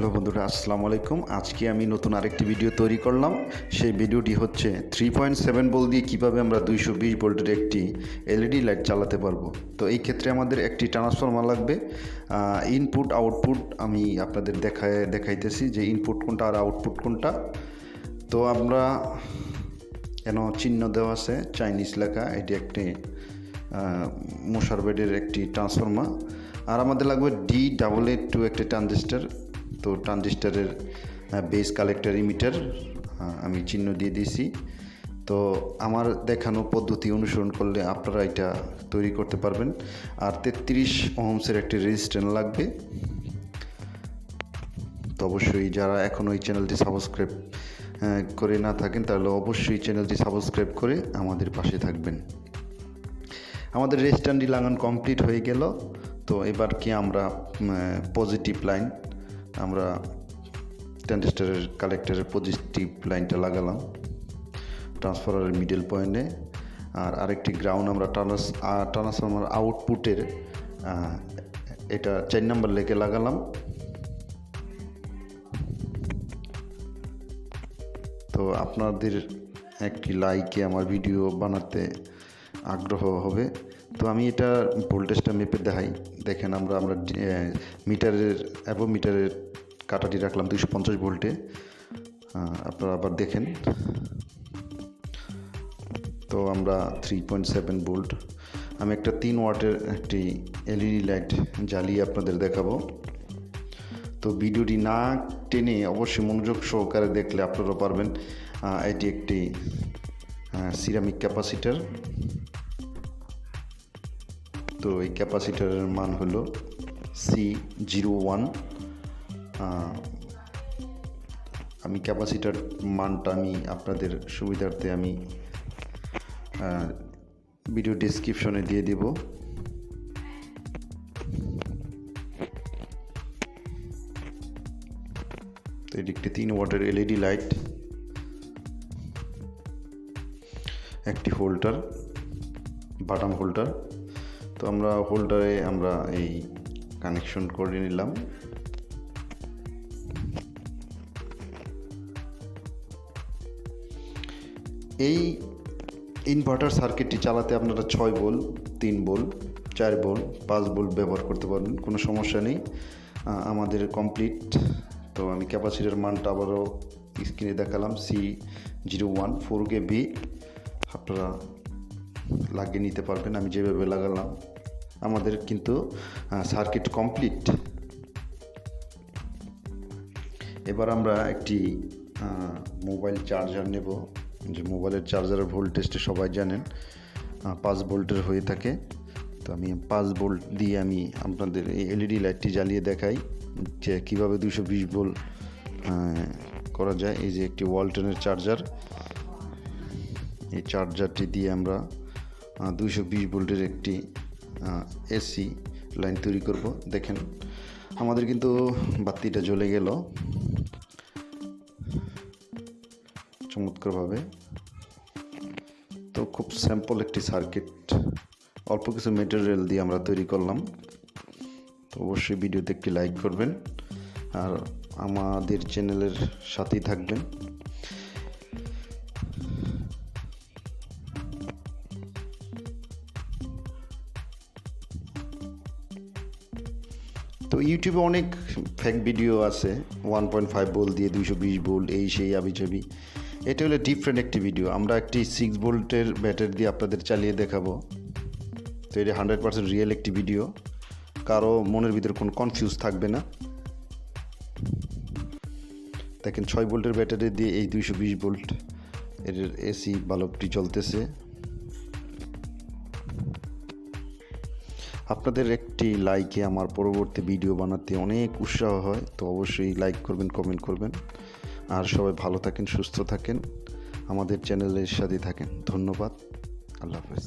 Hello বন্ধুরা, আসসালামু আলাইকুম। আজকে আমি নতুন আরেকটি ভিডিও তৈরি করলাম। সেই ভিডিওটি হচ্ছে 3.7 ভোল্ট দিয়ে কীভাবে আমরা 220 ভোল্টের একটি এলইডি লাইট চালাতে পারবো। তো এই ক্ষেত্রে আমাদের একটি ট্রান্সফরমার লাগবে। ইনপুট আউটপুট আমি আপনাদের দেখাইতেছি যে ইনপুট কোনটা আর আউটপুট কোনটা। তো আমরা কেন চিহ্ন দেওয়া আছে চাইনিজ লেখা, এটি একটি মশার বেডের একটি ট্রান্সফরমার। আর আমাদের লাগবে D882 একটি ট্রানজিস্টার। তো ট্রানজিস্টারের বেস কালেক্টর ইমিটার আমি চিহ্ন দিয়ে দিয়েছি। তো আমার দেখানো পদ্ধতি অনুসরণ করলে আপনারা এটা তৈরি করতে পারবেন। আর 33 ওহমসের একটি রেজিস্ট্যান্স লাগবে। তো অবশ্যই যারা এখনও এই চ্যানেলটি সাবস্ক্রাইব করে না থাকেন তাহলে অবশ্যই চ্যানেলটি সাবস্ক্রাইব করে আমাদের পাশে থাকবেন। আমাদের রেজিস্ট্যান্সটি লাগানো কমপ্লিট হয়ে গেল। তো এবার কি আমরা পজিটিভ লাইন আমরা ট্রানজিস্টারের কালেক্টরের পজিটিভ লাইনটা লাগালাম ট্রান্সফরমারের মিডল পয়েন্টে। আর আরেকটি গ্রাউন্ড আমরা ট্রান্সফরমার আউটপুটের এটা 4 নম্বর লেগে লাগালাম। তো আপনাদের একটি লাইকে আমার ভিডিও বানাতে আগ্রহ হবে। তো আমি এটা ভোল্টেজটা মেপে দেখেন আমরা মিটারের মিটারের কাটাটি রাখলাম 250 ভোল্টে। আপনারা আবার দেখেন। তো আমরা 3.7 ভোল্ট আমি একটা 3 ওয়াটের একটি এলইডি লাইট জ্বালিয়ে আপনাদের দেখাবো। তো ভিডিওটি না টেনে অবশ্যই মনোযোগ সহকারে দেখলে আপনারা পারবেন। এটি একটি সিরামিক ক্যাপাসিটার। তো এই ক্যাপাসিটারের মান হলো C01। আমি ক্যাপাসিটার মানটা আপনাদের সুবিধার্থে ভিডিও ডেসক্রিপশনে দিয়ে দেব। তো এটি একটি 3 ওয়াটের এলইডি লাইট, একটি হোল্ডার, বাটাম হোল্ডার। তো আমরা হোল্ডারে এই কানেকশন করে নিলাম। এই ইনভার্টার সার্কিটটি চালাতে আপনারা 6 ভোল্ট, 3 ভোল্ট, 4 ভোল্ট, 5 ভোল্ট ব্যবহার করতে পারবেন, কোনো সমস্যা নেই। আমাদের কমপ্লিট। তো আমি ক্যাপাসিটির মানটা আবারও স্ক্রিনে দেখালাম C01 4KB। আপনারা লাগিয়ে নিতে পারবেন আমি যেভাবে লাগালাম। আমাদের কিন্তু সার্কিট কমপ্লিট। এবার আমরা একটি মোবাইল চার্জার নেব। যে মোবাইলের চার্জারের ভোল্টেজটা সবাই জানেন 5 ভোল্টের হয়ে থাকে। তো আমি 5 ভোল্ট দিয়ে আপনাদের এই এলইডি লাইটটি জ্বালিয়ে দেখাই যে কীভাবে 220 ভোল্ট করা যায়। এই যে একটি ওয়ালটনের চার্জার, এই চার্জারটি দিয়ে আমরা 220 ভোল্টের একটি এসি লাইন তৈরি করব। দেখেন আমাদের কিন্তু বাতিটা জ্বলে গেল চমৎকারভাবে। তো খুব সিম্পল একটি সার্কিট, অল্প কিছু মেটেরিয়াল দিয়ে আমরা তৈরি করলাম। তো অবশ্যই ভিডিওতে একটি লাইক করবেন আর আমাদের চ্যানেলের সাথেই থাকবেন। তো ইউটিউবে অনেক ফেক ভিডিও আছে 1.5 ভোল্ট দিয়ে 220 ভোল্ট এই সেই আবিজাবি। এটা হলো ডিফারেন্ট একটি ভিডিও। আমরা একটি 6 ভোল্টের ব্যাটারি দিয়ে আপনাদের চালিয়ে দেখাবো। তো এটা 100% রিয়েল একটি ভিডিও, কারো মনের ভিতরে কোনো কনফিউজ থাকবে না। দেখেন 6 ভোল্টের ব্যাটারি দিয়ে এই 220 ভোল্ট এর এসি বাল্বটি চলতেছে। আপনাদের একটি লাইকে আমার পরবর্তী ভিডিও বানাতে অনেক উৎসাহ হয়। তো অবশ্যই লাইক করবেন, কমেন্ট করবেন। আর সবাই ভালো থাকেন, সুস্থ থাকেন, আমাদের চ্যানেলের সাথে থাকেন। ধন্যবাদ। আল্লাহ হাফেজ।